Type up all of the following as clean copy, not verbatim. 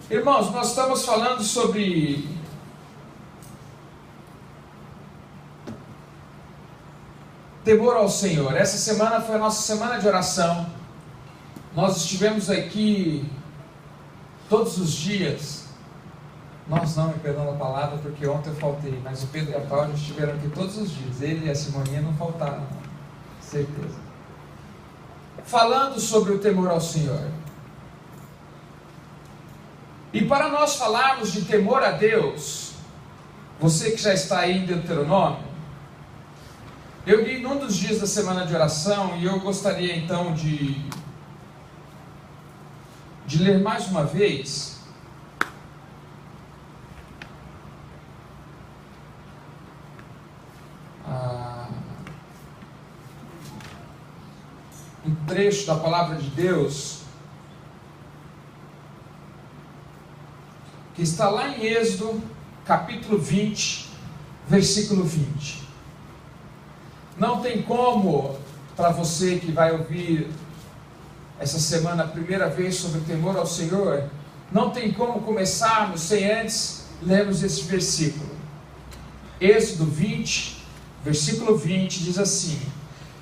Irmãos, nós estamos falando sobre temor ao Senhor. Essa semana foi a nossa semana de oração. Nós estivemos aqui todos os dias. Nós não, me perdão a palavra, porque ontem eu faltei, mas o Pedro e a Cláudia estiveram aqui todos os dias. Ele e a Simoninha não faltaram, certeza. Falando sobre o temor ao Senhor. E para nós falarmos de temor a Deus, você que já está aí em Deuteronômio, eu li num dos dias da semana de oração, e eu gostaria então de ler mais uma vez um trecho da palavra de Deus que está lá em Êxodo, capítulo 20, versículo 20. Não tem como, para você que vai ouvir essa semana a primeira vez sobre o temor ao Senhor, não tem como começarmos sem antes lermos esse versículo. Êxodo 20, versículo 20, diz assim: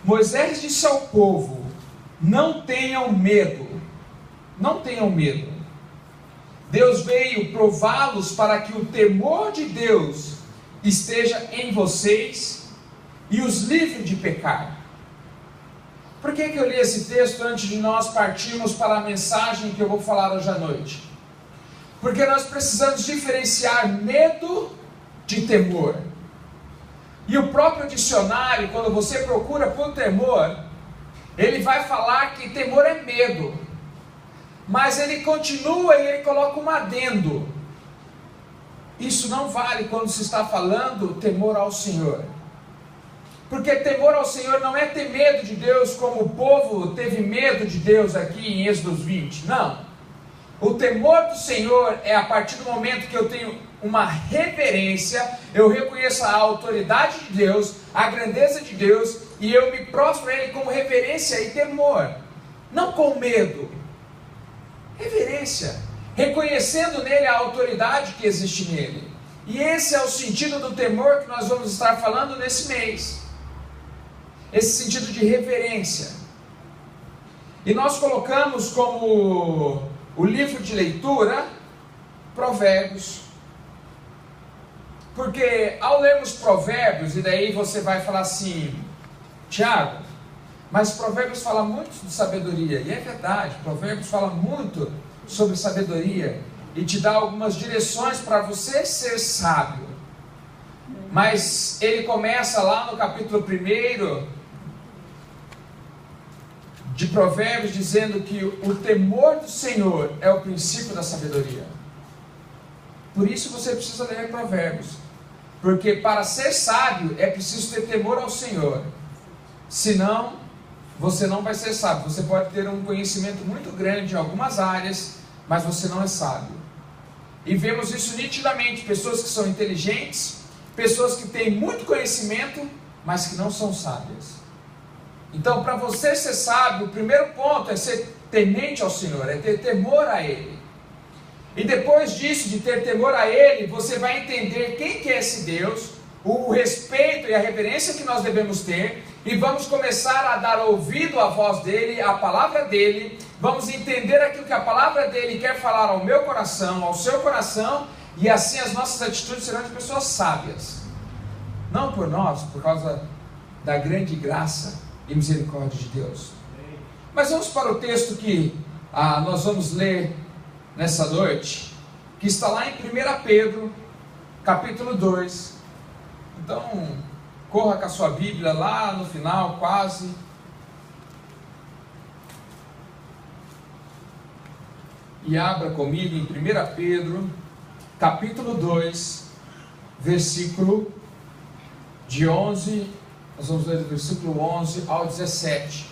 Moisés disse ao povo: não tenham medo, não tenham medo. Deus veio prová-los para que o temor de Deus esteja em vocês e os livre de pecar. Por que eu li esse texto antes de nós partirmos para a mensagem que eu vou falar hoje à noite? Porque nós precisamos diferenciar medo de temor. E o próprio dicionário, quando você procura por temor, ele vai falar que temor é medo. Mas ele continua e ele coloca um adendo. Isso não vale quando se está falando temor ao Senhor. Porque temor ao Senhor não é ter medo de Deus como o povo teve medo de Deus aqui em Êxodo 20. Não. O temor do Senhor é a partir do momento que eu tenho uma reverência, eu reconheço a autoridade de Deus, a grandeza de Deus, e eu me prostro a Ele com reverência e temor. Não com medo. Reverência. Reconhecendo nele a autoridade que existe nele. E esse é o sentido do temor que nós vamos estar falando nesse mês. Esse sentido de reverência. E nós colocamos como o livro de leitura Provérbios. Porque ao lermos Provérbios, e daí você vai falar assim: Tiago, mas Provérbios fala muito de sabedoria. E é verdade, Provérbios fala muito sobre sabedoria e te dá algumas direções para você ser sábio. Mas ele começa lá no capítulo 1 de Provérbios dizendo que o temor do Senhor é o princípio da sabedoria. Por isso você precisa ler Provérbios, porque para ser sábio é preciso ter temor ao Senhor. Senão você não vai ser sábio. Você pode ter um conhecimento muito grande em algumas áreas, mas você não é sábio. E vemos isso nitidamente: pessoas que são inteligentes, pessoas que têm muito conhecimento, mas que não são sábias. Então, para você ser sábio, o primeiro ponto é ser temente ao Senhor, é ter temor a Ele. E depois disso, de ter temor a Ele, você vai entender quem que é esse Deus, o respeito e a reverência que nós devemos ter, e vamos começar a dar ouvido à voz dEle, à palavra dEle, vamos entender aquilo que a palavra dEle quer falar ao meu coração, ao seu coração, e assim as nossas atitudes serão de pessoas sábias. Não por nós, por causa da grande graça e misericórdia de Deus. Mas vamos para o texto que nós vamos ler nessa noite, que está lá em 1 Pedro, capítulo 2. Então, corra com a sua Bíblia lá no final, quase. E abra comigo em 1 Pedro, capítulo 2, versículo de 11, nós vamos ler do versículo 11 ao 17.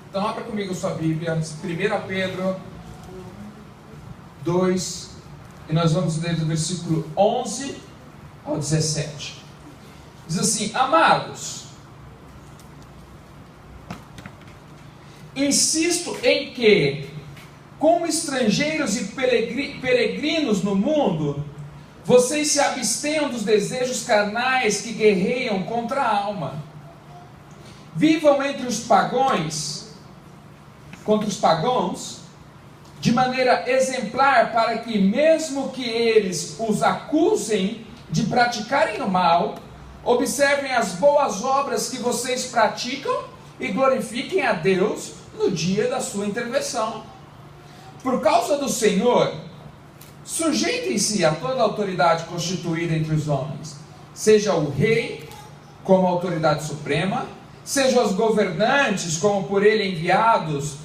Então, abra comigo a sua Bíblia, 1 Pedro 2, e nós vamos ler do versículo 11 ao 17. Diz assim: Amados, insisto em que, como estrangeiros e peregrinos no mundo, vocês se abstenham dos desejos carnais que guerreiam contra a alma. Vivam entre os pagãos, contra os pagãos, de maneira exemplar, para que, mesmo que eles os acusem de praticarem o mal, observem as boas obras que vocês praticam e glorifiquem a Deus no dia da sua intervenção. Por causa do Senhor, sujeitem-se a toda a autoridade constituída entre os homens, seja o rei como autoridade suprema, seja os governantes como por ele enviados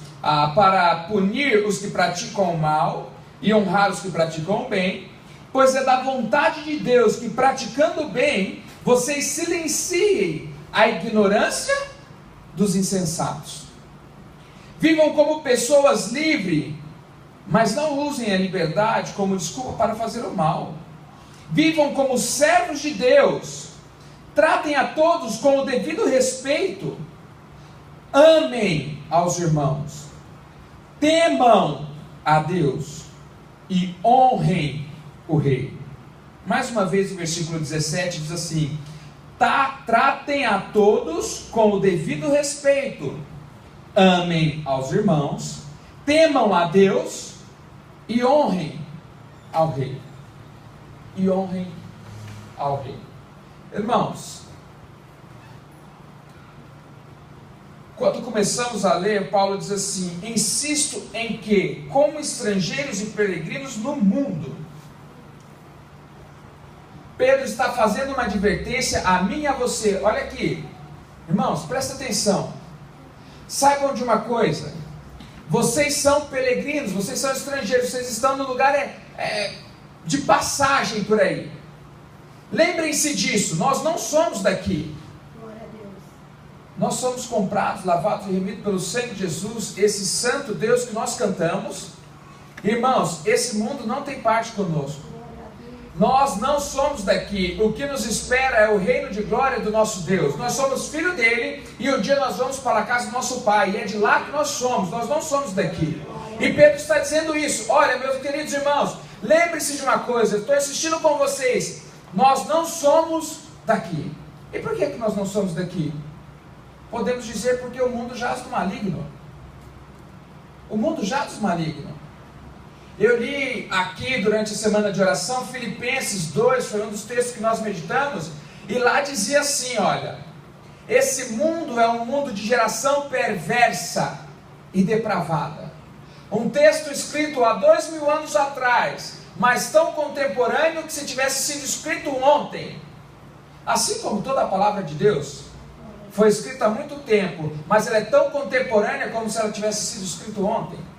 para punir os que praticam o mal e honrar os que praticam o bem, pois é da vontade de Deus que, praticando o bem, vocês silenciem a ignorância dos insensatos. Vivam como pessoas livres, mas não usem a liberdade como desculpa para fazer o mal. Vivam como servos de Deus, tratem a todos com o devido respeito, amem aos irmãos, temam a Deus e honrem o rei. Mais uma vez o versículo 17 diz assim: tratem a todos com o devido respeito, amem aos irmãos, temam a Deus e honrem ao rei. E honrem ao rei. Irmãos, quando começamos a ler, Paulo diz assim: insisto em que, como estrangeiros e peregrinos no mundo. Pedro está fazendo uma advertência a mim e a você. Olha aqui, irmãos, presta atenção. Saibam de uma coisa: vocês são peregrinos, vocês são estrangeiros, vocês estão no lugar de passagem por aí. Lembrem-se disso, nós não somos daqui. Glória a Deus. Nós somos comprados, lavados e remidos pelo sangue de Jesus, esse santo Deus que nós cantamos. Irmãos, esse mundo não tem parte conosco. Nós não somos daqui. O que nos espera é o reino de glória do nosso Deus. Nós somos filho dele e um dia nós vamos para a casa do nosso Pai. E é de lá que nós somos. Nós não somos daqui. E Pedro está dizendo isso. Olha, meus queridos irmãos, lembre-se de uma coisa. Eu estou insistindo com vocês. Nós não somos daqui. E por que nós não somos daqui? Podemos dizer porque o mundo jaz do maligno. O mundo jaz do maligno. Eu li aqui durante a semana de oração, Filipenses 2, foi um dos textos que nós meditamos, e lá dizia assim, olha: esse mundo é um mundo de geração perversa e depravada. Um texto escrito há 2000 anos atrás, mas tão contemporâneo que se tivesse sido escrito ontem. Assim como toda a palavra de Deus foi escrita há muito tempo, mas ela é tão contemporânea como se ela tivesse sido escrita ontem.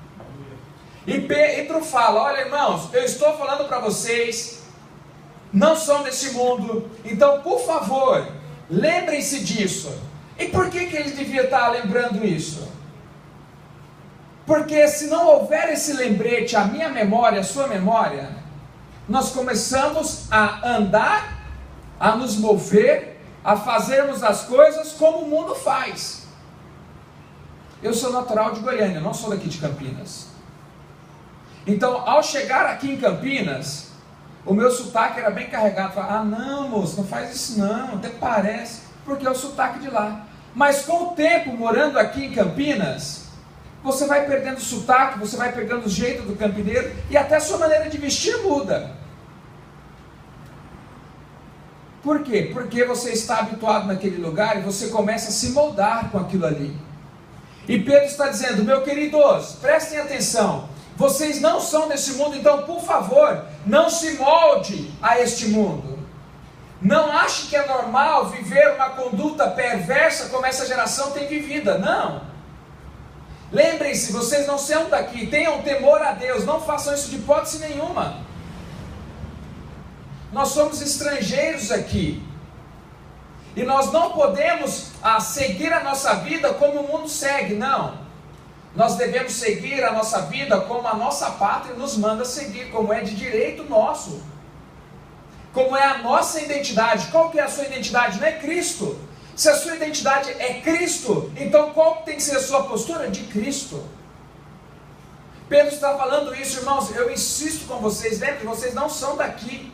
E Pedro fala: olha, irmãos, eu estou falando para vocês, não são desse mundo, então por favor, lembrem-se disso. E por que ele devia estar lembrando isso? Porque se não houver esse lembrete, a minha memória, a sua memória, nós começamos a andar, a nos mover, a fazermos as coisas como o mundo faz. Eu sou natural de Goiânia, não sou daqui de Campinas. Então, ao chegar aqui em Campinas, o meu sotaque era bem carregado. Falava: ah, não, moço, não faz isso não, até parece, porque é o sotaque de lá. Mas com o tempo, morando aqui em Campinas, você vai perdendo o sotaque, você vai pegando o jeito do campineiro, e até a sua maneira de vestir muda. Por quê? Porque você está habituado naquele lugar e você começa a se moldar com aquilo ali. E Pedro está dizendo: meus queridos, prestem atenção. Vocês não são desse mundo, então por favor, não se molde a este mundo. Não ache que é normal viver uma conduta perversa como essa geração tem vivida, não. Lembrem-se, vocês não são daqui, tenham temor a Deus, não façam isso de hipótese nenhuma. Nós somos estrangeiros aqui. E nós não podemos seguir a nossa vida como o mundo segue, não. Nós devemos seguir a nossa vida como a nossa pátria nos manda seguir, como é de direito nosso, como é a nossa identidade. Qual que é a sua identidade? Não é Cristo. Se a sua identidade é Cristo, então qual tem que ser a sua postura? De Cristo. Pedro está falando isso, irmãos, eu insisto com vocês, lembrem, vocês não são daqui.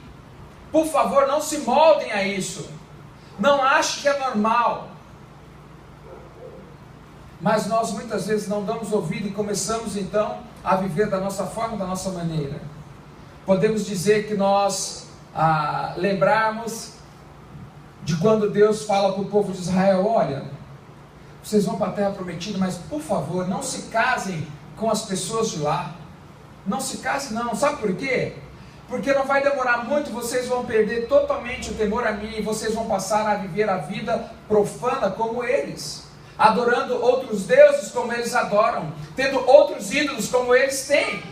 Por favor, não se moldem a isso. Não achem que é normal. Mas nós muitas vezes não damos ouvido e começamos então a viver da nossa forma, da nossa maneira. Podemos dizer que nós lembrarmos de quando Deus fala para o povo de Israel: olha, vocês vão para a terra prometida, mas por favor, não se casem com as pessoas de lá. Não se casem não, sabe por quê? Porque não vai demorar muito, vocês vão perder totalmente o temor a mim, e vocês vão passar a viver a vida profana como eles, adorando outros deuses como eles adoram, tendo outros ídolos como eles têm.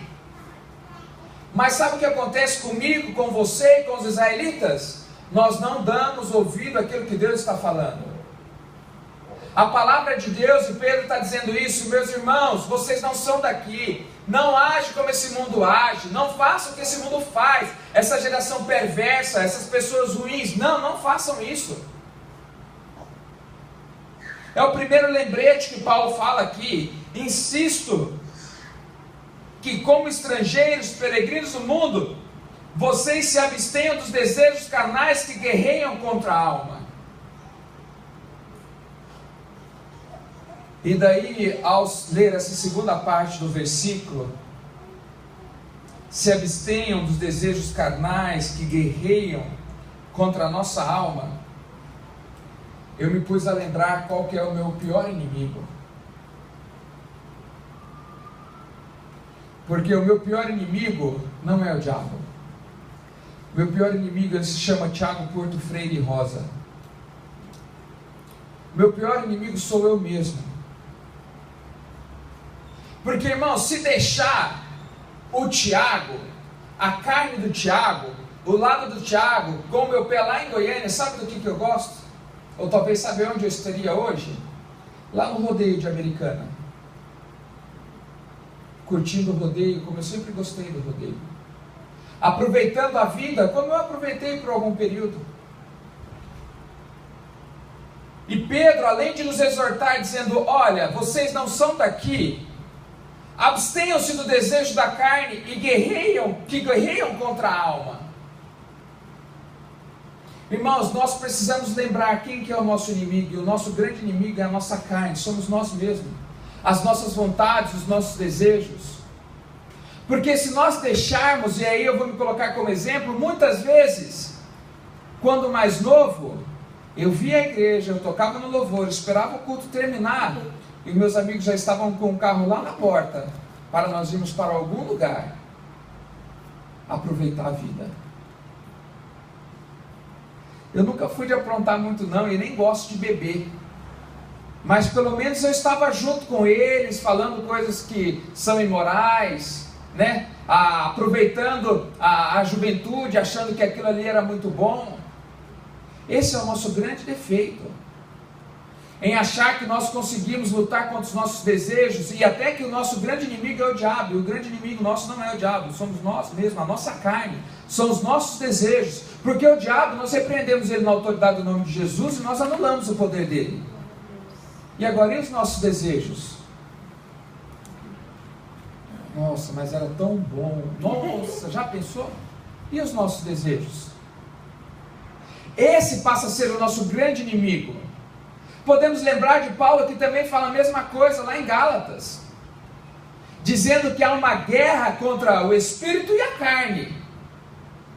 Mas sabe o que acontece comigo, com você e com os israelitas? Nós não damos ouvido àquilo que Deus está falando. A palavra de Deus, e Pedro está dizendo isso: meus irmãos, vocês não são daqui, não agem como esse mundo age, não façam o que esse mundo faz, essa geração perversa, essas pessoas ruins, não façam isso. É o primeiro lembrete que Paulo fala aqui. Insisto que, como estrangeiros, peregrinos do mundo, vocês se abstenham dos desejos carnais que guerreiam contra a alma. E daí, ao ler essa segunda parte do versículo, se abstenham dos desejos carnais que guerreiam contra a nossa alma, eu me pus a lembrar qual que é o meu pior inimigo. Porque o meu pior inimigo não é o diabo. O meu pior inimigo, ele se chama Tiago Porto Freire Rosa. O meu pior inimigo sou eu mesmo. Porque, irmão, se deixar o Tiago, a carne do Tiago, o lado do Tiago, com o meu pé lá em Goiânia, sabe do que eu gosto? Ou talvez sabe onde eu estaria hoje? Lá no rodeio de Americana. Curtindo o rodeio, como eu sempre gostei do rodeio. Aproveitando a vida, como eu aproveitei por algum período. E Pedro, além de nos exortar, dizendo: olha, vocês não são daqui, abstenham-se do desejo da carne e guerreiam contra a alma. Irmãos, nós precisamos lembrar quem que é o nosso inimigo. E o nosso grande inimigo é a nossa carne, somos nós mesmos, as nossas vontades, os nossos desejos. Porque se nós deixarmos, e aí eu vou me colocar como exemplo, muitas vezes, quando mais novo, eu via a igreja, eu tocava no louvor, esperava o culto terminar, e meus amigos já estavam com o carro lá na porta, para nós irmos para algum lugar, aproveitar a vida. Eu nunca fui de aprontar muito não, e nem gosto de beber, mas pelo menos eu estava junto com eles, falando coisas que são imorais, né? Aproveitando a juventude, achando que aquilo ali era muito bom. Esse é o nosso grande defeito, em achar que nós conseguimos lutar contra os nossos desejos, e até que o nosso grande inimigo é o diabo. E o grande inimigo nosso não é o diabo, somos nós mesmos, a nossa carne, são os nossos desejos. Porque o diabo, nós repreendemos ele na autoridade do nome de Jesus, e nós anulamos o poder dele. E agora, e os nossos desejos? Nossa, mas era tão bom. Nossa, já pensou? E os nossos desejos? Esse passa a ser o nosso grande inimigo. Podemos lembrar de Paulo, que também fala a mesma coisa lá em Gálatas, dizendo que há uma guerra contra o espírito e a carne.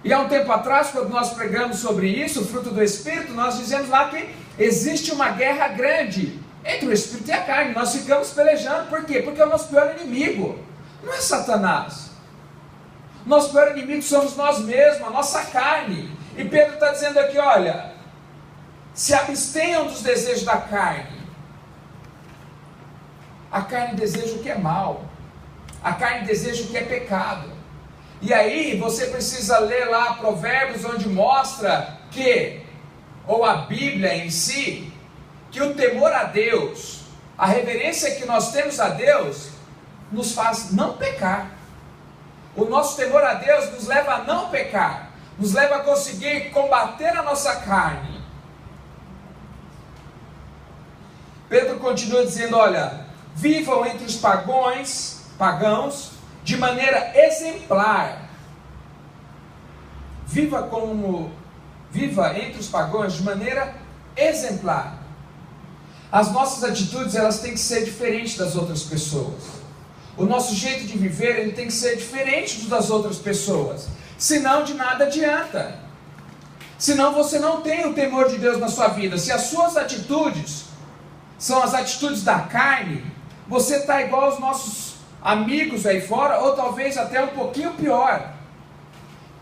E há um tempo atrás, quando nós pregamos sobre isso, o fruto do espírito, nós dizemos lá que existe uma guerra grande entre o espírito e a carne. Nós ficamos pelejando, por quê? Porque é o nosso pior inimigo, não é Satanás. Nosso pior inimigo somos nós mesmos, a nossa carne. E Pedro está dizendo aqui, olha, se abstenham dos desejos da carne. A carne deseja o que é mal, a carne deseja o que é pecado. E aí você precisa ler lá Provérbios, onde mostra que, ou a Bíblia em si, que o temor a Deus, a reverência que nós temos a Deus, nos faz não pecar. O nosso temor a Deus nos leva a não pecar, nos leva a conseguir combater a nossa carne. Pedro continua dizendo, olha, vivam entre os pagãos, de maneira exemplar. Viva entre os pagãos de maneira exemplar. As nossas atitudes, elas têm que ser diferentes das outras pessoas. O nosso jeito de viver, ele tem que ser diferente do das outras pessoas. Senão, de nada adianta. Senão você não tem o temor de Deus na sua vida. Se as suas atitudes são as atitudes da carne, você está igual aos nossos amigos aí fora, ou talvez até um pouquinho pior.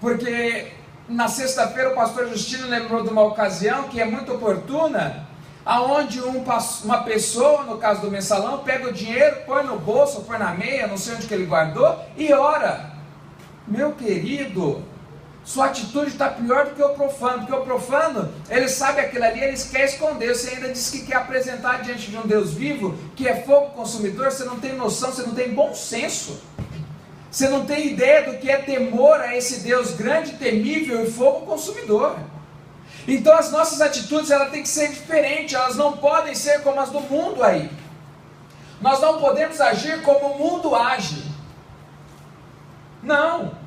Porque na sexta-feira o pastor Justino lembrou de uma ocasião que é muito oportuna, aonde uma pessoa, no caso do mensalão, pega o dinheiro, põe no bolso, põe na meia, não sei onde que ele guardou, e ora. Meu querido, sua atitude está pior do que o profano, porque o profano, ele sabe aquilo ali, ele quer esconder. Você ainda diz que quer apresentar diante de um Deus vivo, que é fogo consumidor. Você não tem noção, você não tem bom senso, você não tem ideia do que é temor a esse Deus grande, temível e fogo consumidor. Então as nossas atitudes, elas têm que ser diferentes, elas não podem ser como as do mundo aí. Nós não podemos agir como o mundo age. Não.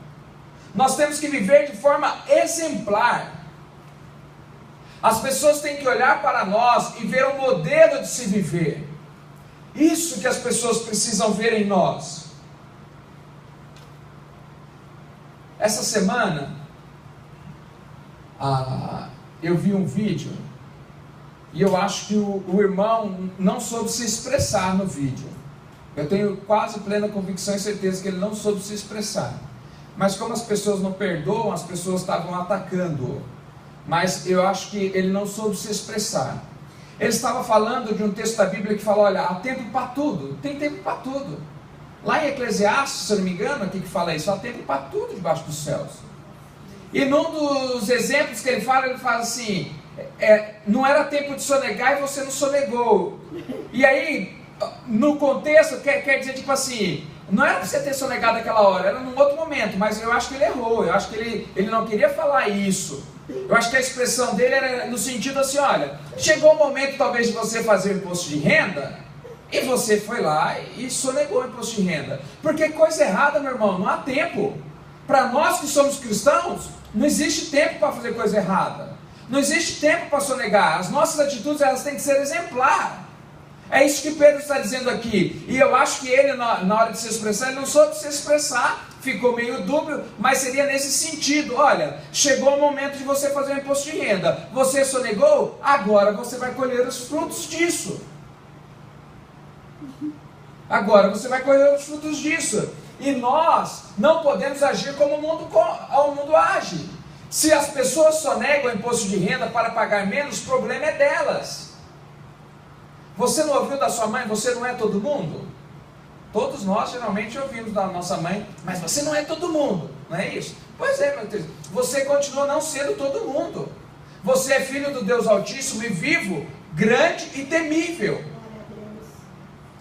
Nós temos que viver de forma exemplar. As pessoas têm que olhar para nós e ver um modelo de se viver. Isso que as pessoas precisam ver em nós. Essa semana, eu vi um vídeo e eu acho que o irmão não soube se expressar no vídeo. Eu tenho quase plena convicção e certeza que ele não soube se expressar. Mas como as pessoas não perdoam, as pessoas estavam atacando-o. Mas eu acho que ele não soube se expressar. Ele estava falando de um texto da Bíblia que fala, olha, há tempo para tudo. Tem tempo para tudo. Lá em Eclesiastes, se eu não me engano, aqui que fala isso, há tempo para tudo debaixo dos céus. E num dos exemplos que ele fala assim, não era tempo de sonegar e você não sonegou. E aí, no contexto, quer dizer tipo assim, não era para você ter sonegado aquela hora, era num outro momento, mas eu acho que ele errou, eu acho que ele não queria falar isso. Eu acho que a expressão dele era no sentido assim, olha, chegou o momento talvez de você fazer imposto de renda, e você foi lá e sonegou o imposto de renda. Porque coisa errada, meu irmão, não há tempo. Para nós que somos cristãos, não existe tempo para fazer coisa errada. Não existe tempo para sonegar. As nossas atitudes, elas têm que ser exemplar. É isso que Pedro está dizendo aqui. E eu acho que ele, na hora de se expressar, ele não soube se expressar. Ficou meio dúbio, mas seria nesse sentido. Olha, chegou o momento de você fazer um imposto de renda. Você sonegou? Agora você vai colher os frutos disso. Agora você vai colher os frutos disso. E nós não podemos agir como o mundo age. Se as pessoas sonegam o imposto de renda para pagar menos, o problema é delas. Você não ouviu da sua mãe, você não é todo mundo? Todos nós geralmente ouvimos da nossa mãe, mas você não é todo mundo, não é isso? Pois é, meu Deus, você continua não sendo todo mundo. Você é filho do Deus Altíssimo e vivo, grande e temível.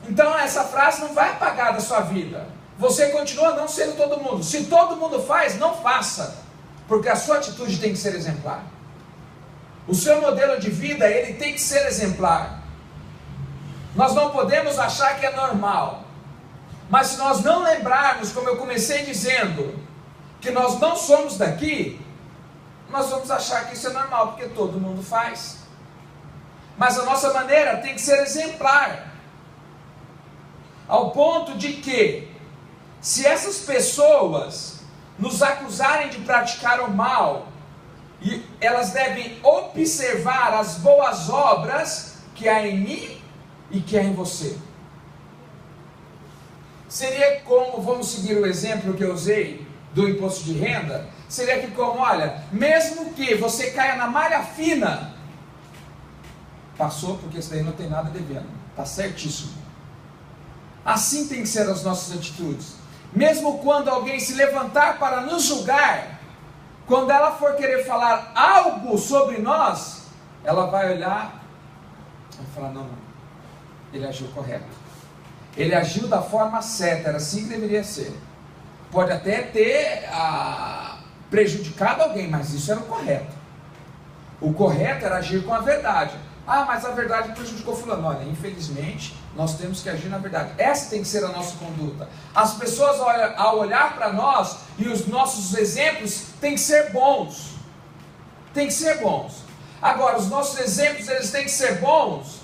Então essa frase não vai apagar da sua vida. Você continua não sendo todo mundo. Se todo mundo faz, não faça, porque a sua atitude tem que ser exemplar. O seu modelo de vida, ele tem que ser exemplar. Nós não podemos achar que é normal. Mas se nós não lembrarmos, como eu comecei dizendo, que nós não somos daqui, nós vamos achar que isso é normal, porque todo mundo faz. Mas a nossa maneira tem que ser exemplar. Ao ponto de que, se essas pessoas nos acusarem de praticar o mal, e elas devem observar as boas obras que há em mim e que há em você. Seria como, vamos seguir o exemplo que eu usei do imposto de renda, seria que como, olha, mesmo que você caia na malha fina, passou porque isso daí não tem nada devendo, está certíssimo. Assim tem que ser as nossas atitudes. Mesmo quando alguém se levantar para nos julgar, quando ela for querer falar algo sobre nós, ela vai olhar e falar, não, ele agiu correto. Ele agiu da forma certa, era assim que deveria ser. Pode até ter prejudicado alguém, mas isso era o correto. O correto era agir com a verdade. Ah, mas a verdade prejudicou fulano. Olha, infelizmente, nós temos que agir na verdade. Essa tem que ser a nossa conduta. As pessoas, ao olhar para nós, e os nossos exemplos, têm que ser bons. Tem que ser bons. Agora, os nossos exemplos, eles têm que ser bons,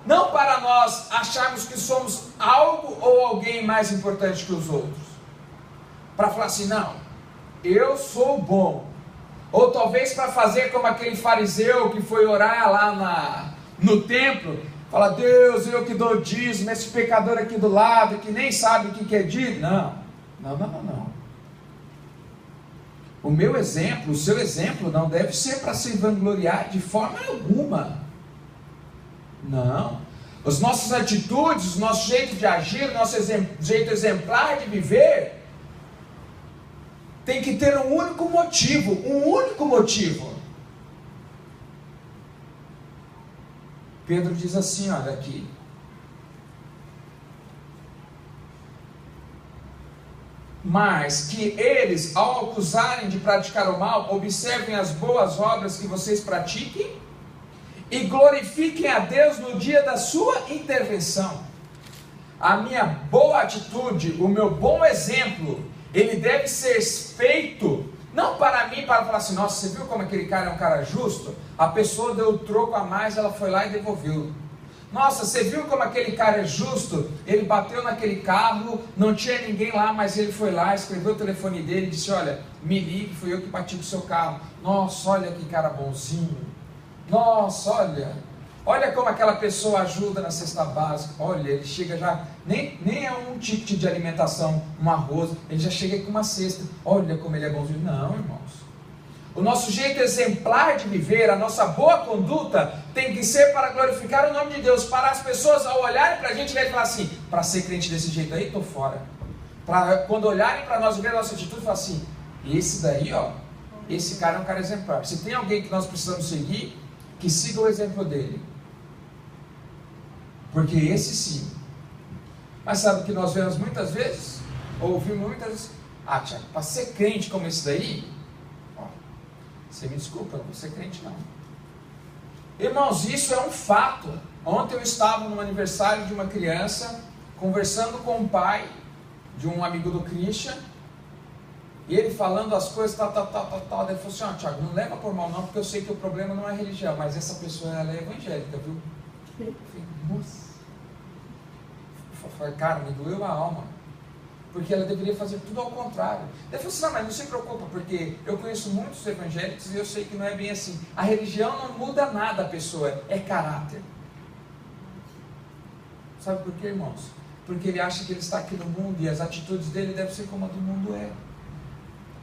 não para nós acharmos que somos algo ou alguém mais importante que os outros. Para falar assim, não, eu sou bom. Ou talvez para fazer como aquele fariseu que foi orar lá no templo, fala, Deus, eu que dou dízimo, esse pecador aqui do lado, que nem sabe o que é dízimo. Não. O meu exemplo, o seu exemplo, não deve ser para se vangloriar de forma alguma. Não. As nossas atitudes, o nosso jeito de agir, o nosso jeito exemplar de viver, tem que ter um único motivo. Pedro diz assim, olha aqui. Mas que eles, ao acusarem de praticar o mal, observem as boas obras que vocês pratiquem e glorifiquem a Deus no dia da sua intervenção. A minha boa atitude, o meu bom exemplo, ele deve ser feito, não para mim, para falar assim, nossa, você viu como aquele cara é um cara justo? A pessoa deu o troco a mais, ela foi lá e devolveu. Nossa, você viu como aquele cara é justo? Ele bateu naquele carro, não tinha ninguém lá, mas ele foi lá, escreveu o telefone dele e disse, olha, me ligue, fui eu que bati com o seu carro. Nossa, olha que cara bonzinho. Nossa, olha como aquela pessoa ajuda na cesta básica. Olha, ele chega já, nem é um ticket de alimentação, um arroz, ele já chega com uma cesta. Olha como ele é bonzinho. Não, irmãos. O nosso jeito exemplar de viver, a nossa boa conduta, tem que ser para glorificar o nome de Deus, para as pessoas ao olharem para a gente e falar assim, para ser crente desse jeito aí, estou fora. Para quando olharem para nós e verem a nossa atitude, falar assim, esse daí, esse cara é um cara exemplar. Se tem alguém que nós precisamos seguir, que siga o exemplo dele. Porque esse sim. Mas sabe o que nós vemos muitas vezes? Ouvimos muitas vezes, Tiago, para ser crente como esse daí, você me desculpa, não vou ser crente não. Irmãos, isso é um fato. Ontem eu estava no aniversário de uma criança, conversando com o pai de um amigo do Christian, e ele falando as coisas, tal. Daí ele falou assim, Tiago, não leva por mal não, porque eu sei que o problema não é religião, mas essa pessoa, ela é evangélica, viu? Eu falei, nossa. Eu falei, cara, me doeu a alma. Porque ela deveria fazer tudo ao contrário. Ele falou assim, não, mas não se preocupa, porque eu conheço muitos evangélicos e eu sei que não é bem assim. A religião não muda nada a pessoa, é caráter. Sabe por quê, irmãos? Porque ele acha que ele está aqui no mundo e as atitudes dele devem ser como a do mundo é.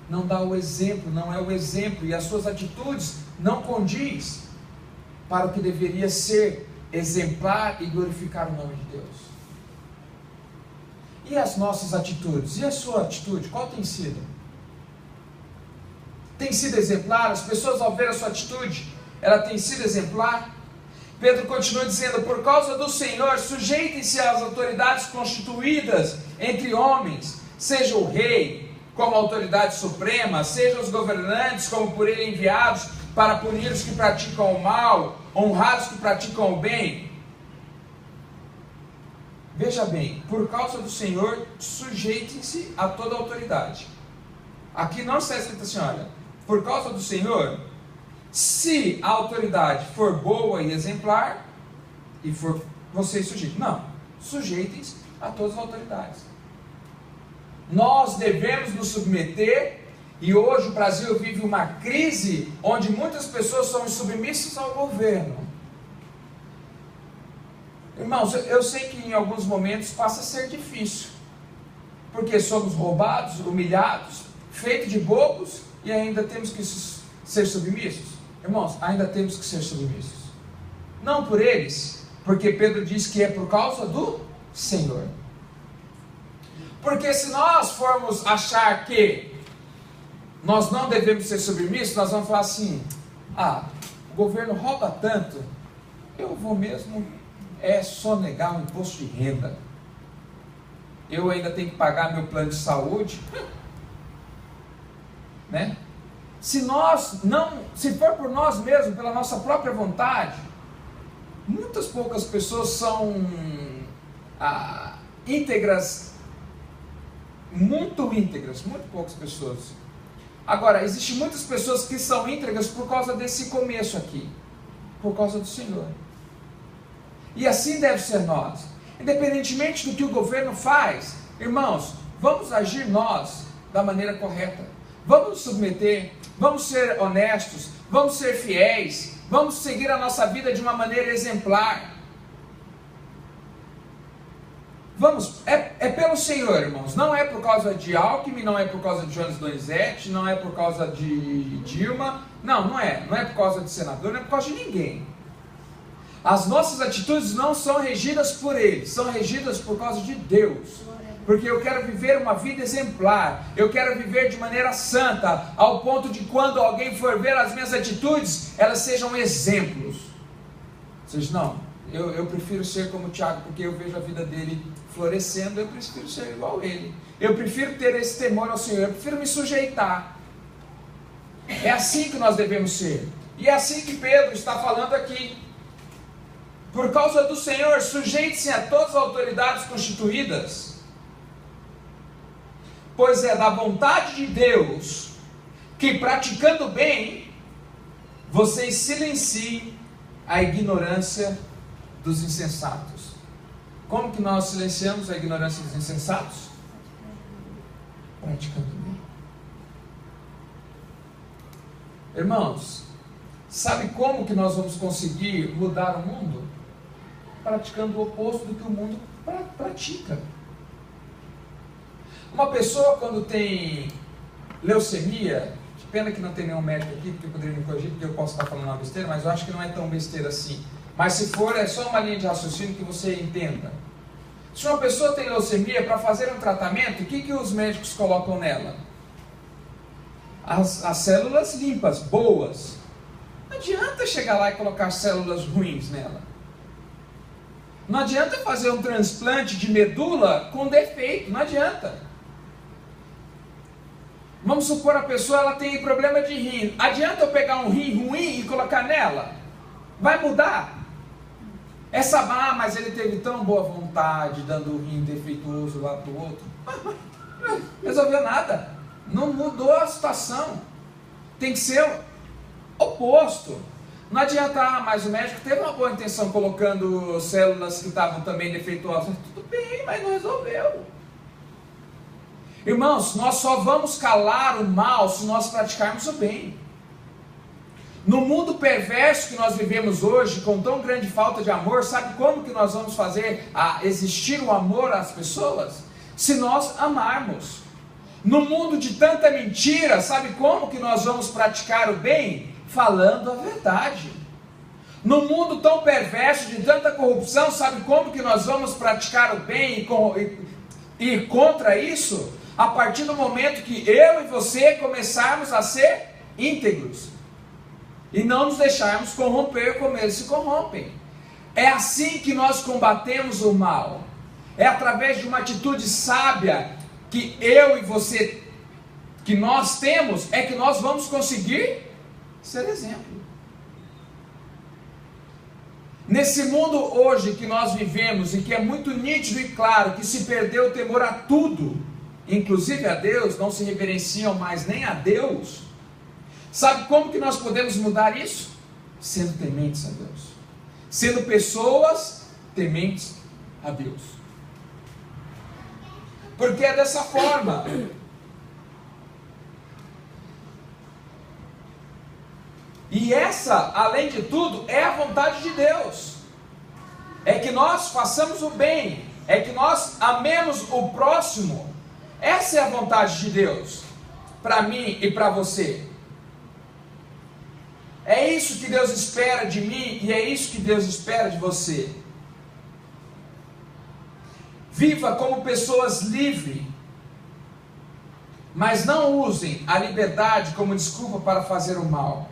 Não dá o exemplo, não é o exemplo, e as suas atitudes não condiz para o que deveria ser exemplar e glorificar o nome de Deus. E as nossas atitudes? E a sua atitude? Qual tem sido? Tem sido exemplar? As pessoas ao ver a sua atitude, ela tem sido exemplar? Pedro continua dizendo, por causa do Senhor, sujeitem-se às autoridades constituídas entre homens, seja o rei como autoridade suprema, seja os governantes como por ele enviados para punir os que praticam o mal, honrar os que praticam o bem. Veja bem, por causa do Senhor, sujeitem-se a toda autoridade. Aqui não está escrito assim, olha, por causa do Senhor, se a autoridade for boa e exemplar, e for vocês sujeitem. Não, sujeitem-se a todas as autoridades. Nós devemos nos submeter, e hoje o Brasil vive uma crise, onde muitas pessoas são submissas ao governo. Irmãos, eu sei que em alguns momentos passa a ser difícil, porque somos roubados, humilhados, feitos de bobos, e ainda temos que ser submissos. Irmãos, ainda temos que ser submissos. Não por eles, porque Pedro diz que é por causa do Senhor. Porque se nós formos achar que nós não devemos ser submissos, nós vamos falar assim, o governo rouba tanto, eu vou mesmo sonegar o imposto de renda. Eu ainda tenho que pagar meu plano de saúde, né? Se for por nós mesmos, pela nossa própria vontade, muitas poucas pessoas são íntegras, muito poucas pessoas. Agora, existem muitas pessoas que são íntegras por causa desse começo aqui, por causa do Senhor. E assim deve ser nós. Independentemente do que o governo faz, irmãos, vamos agir nós da maneira correta. Vamos nos submeter, vamos ser honestos, vamos ser fiéis, vamos seguir a nossa vida de uma maneira exemplar. Vamos, é pelo Senhor, irmãos. Não é por causa de Alckmin, não é por causa de Jones Donizete, não é por causa de Dilma. Não é. Não é por causa de senador, não é por causa de ninguém. As nossas atitudes não são regidas por eles, são regidas por causa de Deus. Porque eu quero viver uma vida exemplar, eu quero viver de maneira santa, ao ponto de quando alguém for ver as minhas atitudes, elas sejam exemplos. Vocês não, eu prefiro ser como o Tiago, porque eu vejo a vida dele florescendo, eu prefiro ser igual a ele. Eu prefiro ter esse temor ao Senhor, eu prefiro me sujeitar. É assim que nós devemos ser. E é assim que Pedro está falando aqui. Por causa do Senhor, sujeite-se a todas as autoridades constituídas, pois é da vontade de Deus que, praticando bem, vocês silenciem a ignorância dos insensatos. Como que nós silenciamos a ignorância dos insensatos? Praticando bem. Irmãos, sabe como que nós vamos conseguir mudar o mundo? Praticando o oposto do que o mundo pratica. Uma pessoa quando tem leucemia, de pena que não tem nenhum médico aqui, porque poderia me corrigir, porque eu posso estar falando uma besteira, mas eu acho que não é tão besteira assim. Mas se for, é só uma linha de raciocínio que você entenda. Se uma pessoa tem leucemia, para fazer um tratamento, o que os médicos colocam nela? As células limpas, boas. Não adianta chegar lá e colocar células ruins nela. Não adianta fazer um transplante de medula com defeito, não adianta. Vamos supor a pessoa ela tem problema de rim. Adianta eu pegar um rim ruim e colocar nela? Vai mudar? Mas ele teve tão boa vontade, dando o rim defeituoso lá para o outro. Resolveu nada. Não mudou a situação. Tem que ser oposto. Não adianta, mas o médico teve uma boa intenção colocando células que estavam também defeituosas. Tudo bem, mas não resolveu. Irmãos, nós só vamos calar o mal se nós praticarmos o bem. No mundo perverso que nós vivemos hoje, com tão grande falta de amor, sabe como que nós vamos fazer existir o amor às pessoas? Se nós amarmos. No mundo de tanta mentira, sabe como que nós vamos praticar o bem? Falando a verdade. No mundo tão perverso de tanta corrupção, sabe como que nós vamos praticar o bem e contra isso? A partir do momento que eu e você começarmos a ser íntegros e não nos deixarmos corromper como eles se corrompem. É assim que nós combatemos o mal. É através de uma atitude sábia que eu e você, que nós temos, é que nós vamos conseguir ser exemplo. Nesse mundo hoje que nós vivemos e que é muito nítido e claro que se perdeu o temor a tudo, inclusive a Deus, não se reverenciam mais nem a Deus. Sabe como que nós podemos mudar isso? Sendo tementes a Deus, sendo pessoas tementes a Deus, porque é dessa forma. E essa, além de tudo, é a vontade de Deus. É que nós façamos o bem, é que nós amemos o próximo. Essa é a vontade de Deus, para mim e para você. É isso que Deus espera de mim e é isso que Deus espera de você. Viva como pessoas livres, mas não usem a liberdade como desculpa para fazer o mal.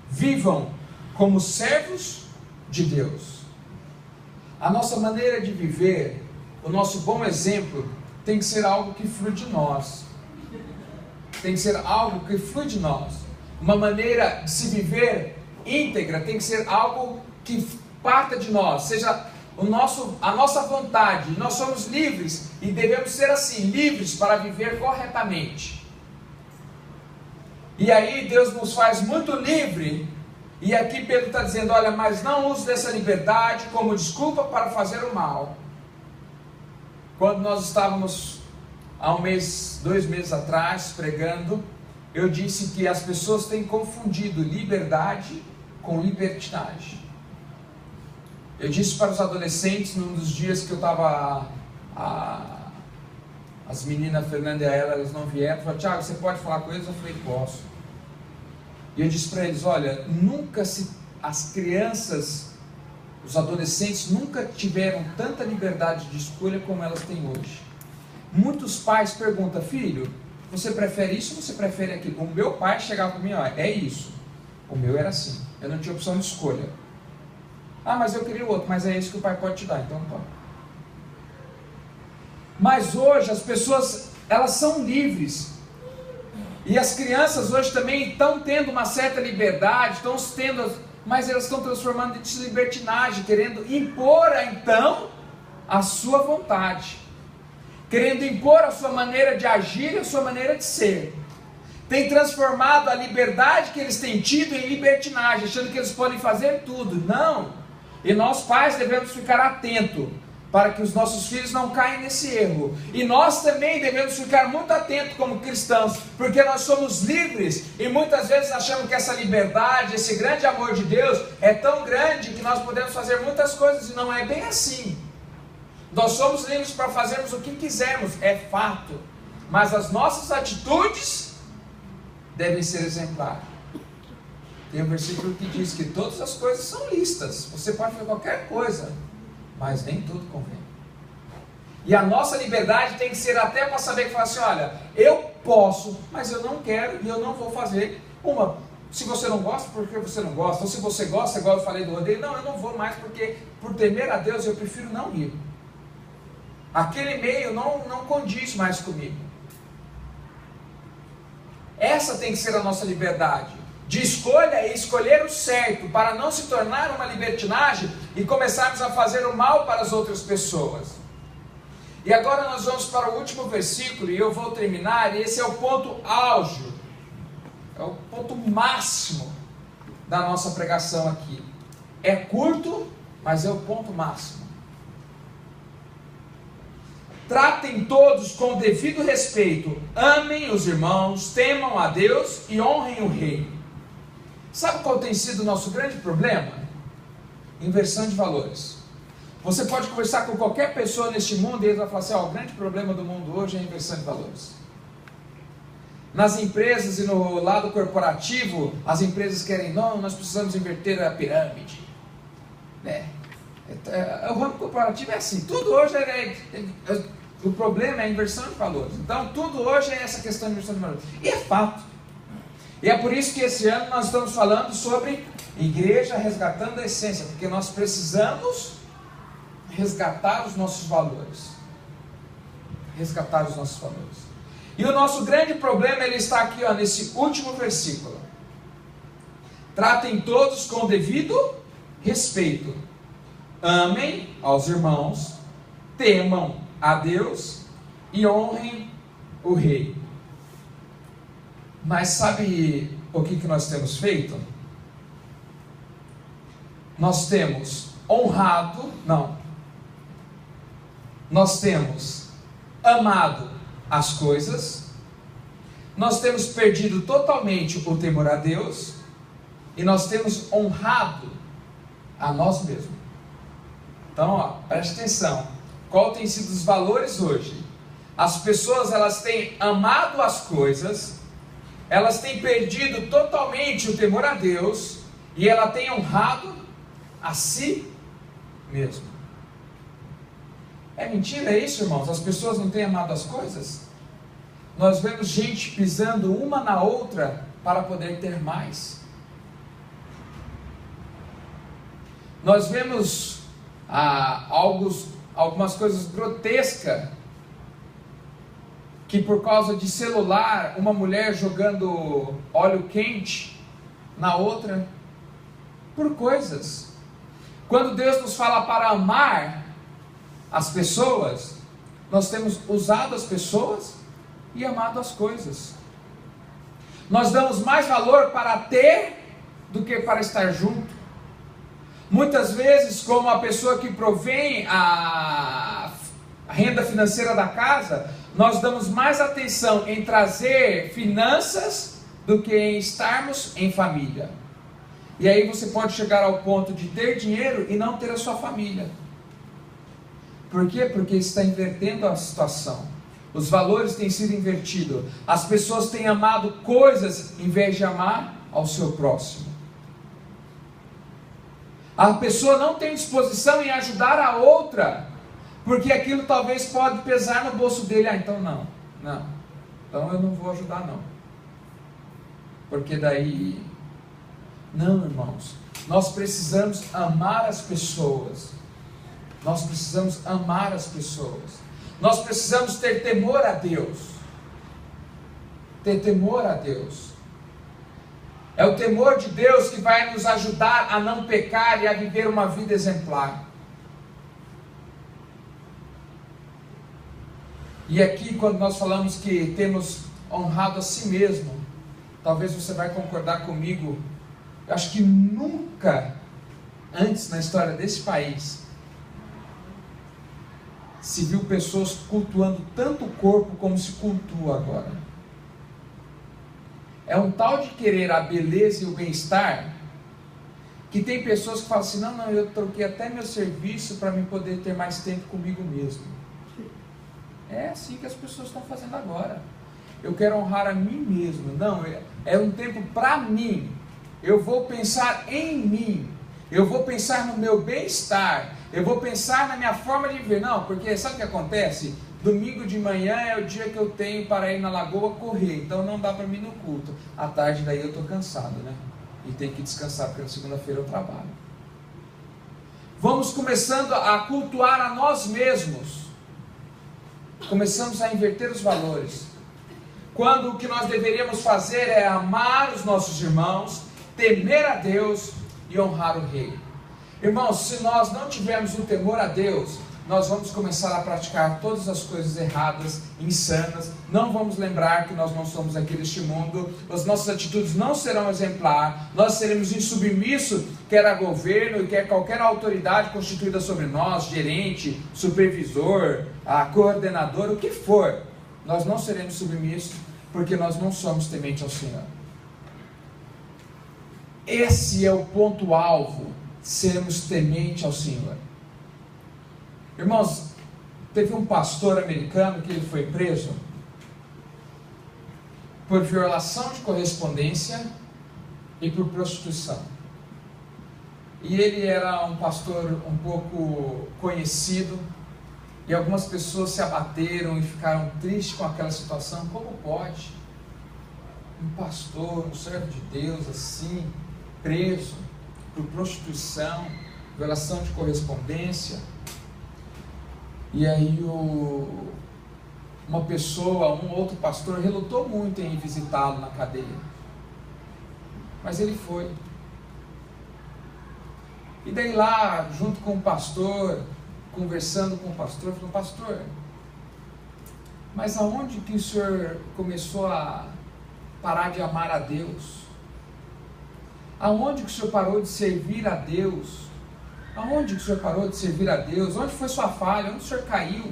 Vivam como servos de Deus. A nossa maneira de viver, o nosso bom exemplo, tem que ser algo que flui de nós. Tem que ser algo que flui de nós. Uma maneira de se viver íntegra tem que ser algo que parta de nós, seja a nossa vontade. Nós somos livres e devemos ser assim, livres para viver corretamente. E aí Deus nos faz muito livre. E aqui Pedro está dizendo, olha, mas não use dessa liberdade como desculpa para fazer o mal. Quando nós estávamos há 2 meses atrás pregando, eu disse que as pessoas têm confundido liberdade com libertinagem. Eu disse para os adolescentes, num dos dias que eu estava, as meninas, a Fernanda e a ela, elas não vieram, falaram, Tiago, você pode falar com eles? Eu falei, posso. E eu disse para eles, olha, as crianças, os adolescentes nunca tiveram tanta liberdade de escolha como elas têm hoje. Muitos pais perguntam, filho, você prefere isso ou você prefere aquilo? O meu pai chegava para mim, ó, é isso. O meu era assim, eu não tinha opção de escolha. Ah, mas eu queria o outro, mas é isso que o pai pode te dar, então toma. Mas hoje as pessoas, elas são livres. E as crianças hoje também estão tendo uma certa liberdade, mas elas estão transformando isso em libertinagem, querendo impor então a sua vontade, querendo impor a sua maneira de agir e a sua maneira de ser. Tem transformado a liberdade que eles têm tido em libertinagem, achando que eles podem fazer tudo. Não! E nós pais devemos ficar atentos para que os nossos filhos não caiam nesse erro. E nós também devemos ficar muito atentos como cristãos, porque nós somos livres e muitas vezes achamos que essa liberdade, esse grande amor de Deus é tão grande que nós podemos fazer muitas coisas e não é bem assim. Nós somos livres para fazermos o que quisermos, é fato, mas as nossas atitudes devem ser exemplares. Tem um versículo que diz que todas as coisas são listas, você pode fazer qualquer coisa, mas nem tudo convém. E a nossa liberdade tem que ser até para saber que fala assim, olha, eu posso, mas eu não quero e eu não vou fazer uma. Se você não gosta, porque você não gosta. Ou se você gosta, igual eu falei do rodeio, não, eu não vou mais porque por temer a Deus eu prefiro não ir. Aquele meio não condiz mais comigo. Essa tem que ser a nossa liberdade. De escolha e escolher o certo, para não se tornar uma libertinagem e começarmos a fazer o mal para as outras pessoas. E agora nós vamos para o último versículo e eu vou terminar, e esse é o ponto auge, é o ponto máximo da nossa pregação aqui. É curto, mas é o ponto máximo. Tratem todos com devido respeito, amem os irmãos, temam a Deus e honrem o rei. Sabe qual tem sido o nosso grande problema? Inversão de valores. Você pode conversar com qualquer pessoa neste mundo e ele vai falar assim, o grande problema do mundo hoje é a inversão de valores. Nas empresas e no lado corporativo, as empresas querem, não, nós precisamos inverter a pirâmide. O ramo corporativo é assim, tudo hoje o problema é a inversão de valores. Então tudo hoje é essa questão de inversão de valores. E é fato. E é por isso que esse ano nós estamos falando sobre igreja resgatando a essência, porque nós precisamos resgatar os nossos valores. Resgatar os nossos valores. E o nosso grande problema, ele está aqui, nesse último versículo. Tratem todos com devido respeito. Amem aos irmãos, temam a Deus e honrem o rei. Mas sabe o que nós temos feito? Nós temos nós temos amado as coisas, nós temos perdido totalmente o temor a Deus, e nós temos honrado a nós mesmos. Então, preste atenção, qual tem sido os valores hoje? As pessoas, elas têm amado as coisas, elas têm perdido totalmente o temor a Deus, e ela tem honrado a si mesmo. É mentira isso, irmãos? As pessoas não têm amado as coisas? Nós vemos gente pisando uma na outra para poder ter mais. Nós vemos algumas coisas grotescas, que por causa de celular, uma mulher jogando óleo quente na outra, por coisas. Quando Deus nos fala para amar as pessoas, nós temos usado as pessoas e amado as coisas. Nós damos mais valor para ter do que para estar junto. Muitas vezes, como a pessoa que provém a renda financeira da casa, nós damos mais atenção em trazer finanças do que em estarmos em família. E aí você pode chegar ao ponto de ter dinheiro e não ter a sua família. Por quê? Porque está invertendo a situação. Os valores têm sido invertidos. As pessoas têm amado coisas em vez de amar ao seu próximo. A pessoa não tem disposição em ajudar a outra, porque aquilo talvez pode pesar no bolso dele. Então não. Então eu não vou ajudar não. Porque daí... Não, irmãos. Nós precisamos amar as pessoas. Nós precisamos amar as pessoas. Nós precisamos ter temor a Deus. Ter temor a Deus. É o temor de Deus que vai nos ajudar a não pecar e a viver uma vida exemplar. E aqui, quando nós falamos que temos honrado a si mesmo, talvez você vai concordar comigo, eu acho que nunca antes na história desse país se viu pessoas cultuando tanto o corpo como se cultua agora. É um tal de querer a beleza e o bem-estar, que tem pessoas que falam assim, não, eu troquei até meu serviço para me poder ter mais tempo comigo mesmo. É assim que as pessoas estão fazendo agora. Eu quero honrar a mim mesmo. Não, é um tempo para mim. Eu vou pensar em mim. Eu vou pensar no meu bem-estar. Eu vou pensar na minha forma de viver. Não, porque sabe o que acontece? Domingo de manhã é o dia que eu tenho para ir na lagoa correr. Então não dá para mim ir no culto. À tarde daí eu estou cansado, né? E tenho que descansar porque na segunda-feira eu trabalho. Vamos começando a cultuar a nós mesmos. Começamos a inverter os valores. Quando o que nós deveríamos fazer é amar os nossos irmãos, temer a Deus e honrar o Rei. Irmãos, se nós não tivermos o temor a Deus, nós vamos começar a praticar todas as coisas erradas, insanas, não vamos lembrar que nós não somos aqui deste mundo, as nossas atitudes não serão exemplar, nós seremos insubmissos, quer a governo, quer qualquer autoridade constituída sobre nós, gerente, supervisor, coordenador, o que for, nós não seremos submissos, porque nós não somos tementes ao Senhor. Esse é o ponto-alvo, sermos tementes ao Senhor. Irmãos, teve um pastor americano que ele foi preso por violação de correspondência e por prostituição. E ele era um pastor um pouco conhecido, e algumas pessoas se abateram e ficaram tristes com aquela situação. Como pode um pastor, um servo de Deus assim, preso por prostituição, violação de correspondência? E aí uma pessoa, um outro pastor relutou muito em visitá-lo na cadeia, mas ele foi. E daí lá, junto com o pastor, conversando com o pastor, falou: pastor, mas aonde que o senhor começou a parar de amar a Deus? Aonde que o senhor parou de servir a Deus? Aonde que o senhor parou de servir a Deus? Onde foi sua falha? Onde o senhor caiu?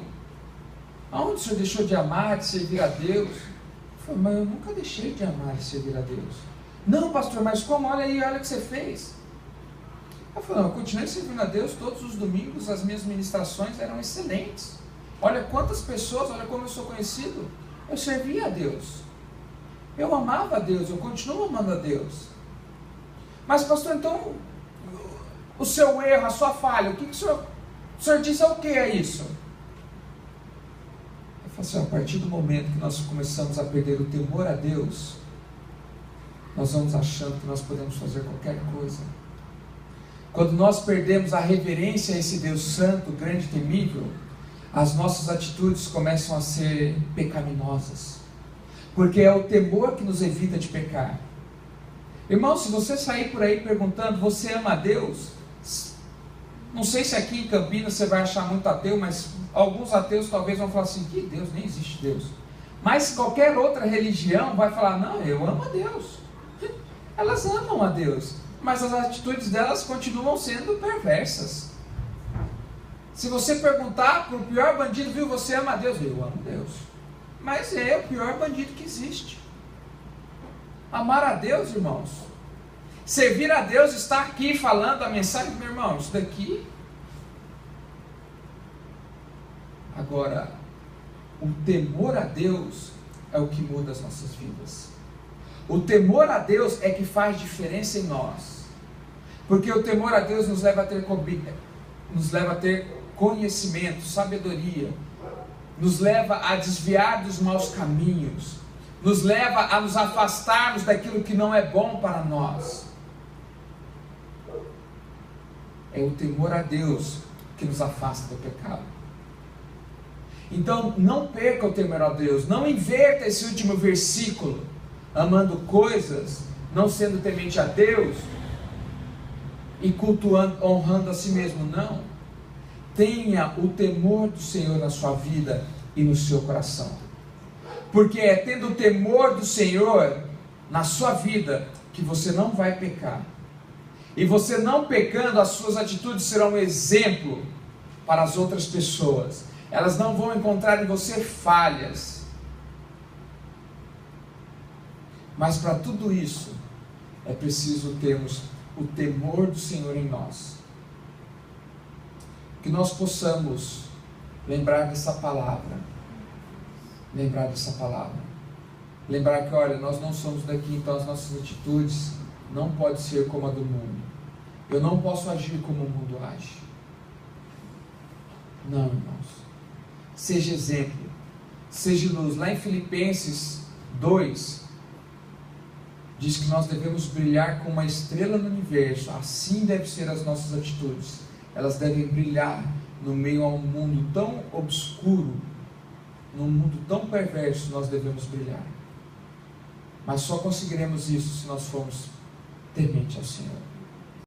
Aonde o senhor deixou de amar, de servir a Deus? Eu falei: mas eu nunca deixei de amar e servir a Deus. Não, pastor, mas como? Olha aí, olha o que você fez. Eu falei: não, eu continuei servindo a Deus todos os domingos, as minhas ministrações eram excelentes. Olha quantas pessoas, olha como eu sou conhecido. Eu servia a Deus. Eu amava a Deus, eu continuo amando a Deus. Mas pastor, então, o seu erro, a sua falha, o que o senhor disse é o que é isso? Eu falei assim: a partir do momento que nós começamos a perder o temor a Deus, nós vamos achando que nós podemos fazer qualquer coisa. Quando nós perdemos a reverência a esse Deus santo, grande e temível, as nossas atitudes começam a ser pecaminosas, porque é o temor que nos evita de pecar. Irmão, se você sair por aí perguntando: você ama a Deus? Não sei se aqui em Campinas você vai achar muito ateu, mas alguns ateus talvez vão falar assim, que Deus, nem existe Deus. Mas qualquer outra religião vai falar, não, eu amo a Deus. Elas amam a Deus, mas as atitudes delas continuam sendo perversas. Se você perguntar para o pior bandido, viu, você ama a Deus? Eu amo Deus. Mas é o pior bandido que existe. Amar a Deus, irmãos, servir a Deus, está aqui falando a mensagem, meu irmão, isso daqui. Agora, o temor a Deus é o que muda as nossas vidas. O temor a Deus é que faz diferença em nós. Porque o temor a Deus nos leva a ter conhecimento, sabedoria, nos leva a desviar dos maus caminhos, nos leva a nos afastarmos daquilo que não é bom para nós. É o temor a Deus que nos afasta do pecado. Então, não perca o temor a Deus, não inverta esse último versículo, amando coisas, não sendo temente a Deus e cultuando, honrando a si mesmo, não. Tenha o temor do Senhor na sua vida e no seu coração, porque é tendo o temor do Senhor na sua vida que você não vai pecar, e você não pecando, as suas atitudes serão um exemplo para as outras pessoas. Elas não vão encontrar em você falhas. Mas para tudo isso é preciso termos o temor do Senhor em nós, que nós possamos lembrar dessa palavra, lembrar que, olha, nós não somos daqui, então as nossas atitudes não podem ser como a do mundo. Eu não posso agir como o mundo age. Não, irmãos. Seja exemplo, seja luz. Lá em Filipenses 2, diz que nós devemos brilhar como uma estrela no universo. Assim devem ser as nossas atitudes. Elas devem brilhar no meio a um mundo tão obscuro, num mundo tão perverso. Nós devemos brilhar, mas só conseguiremos isso se nós formos temente ao Senhor.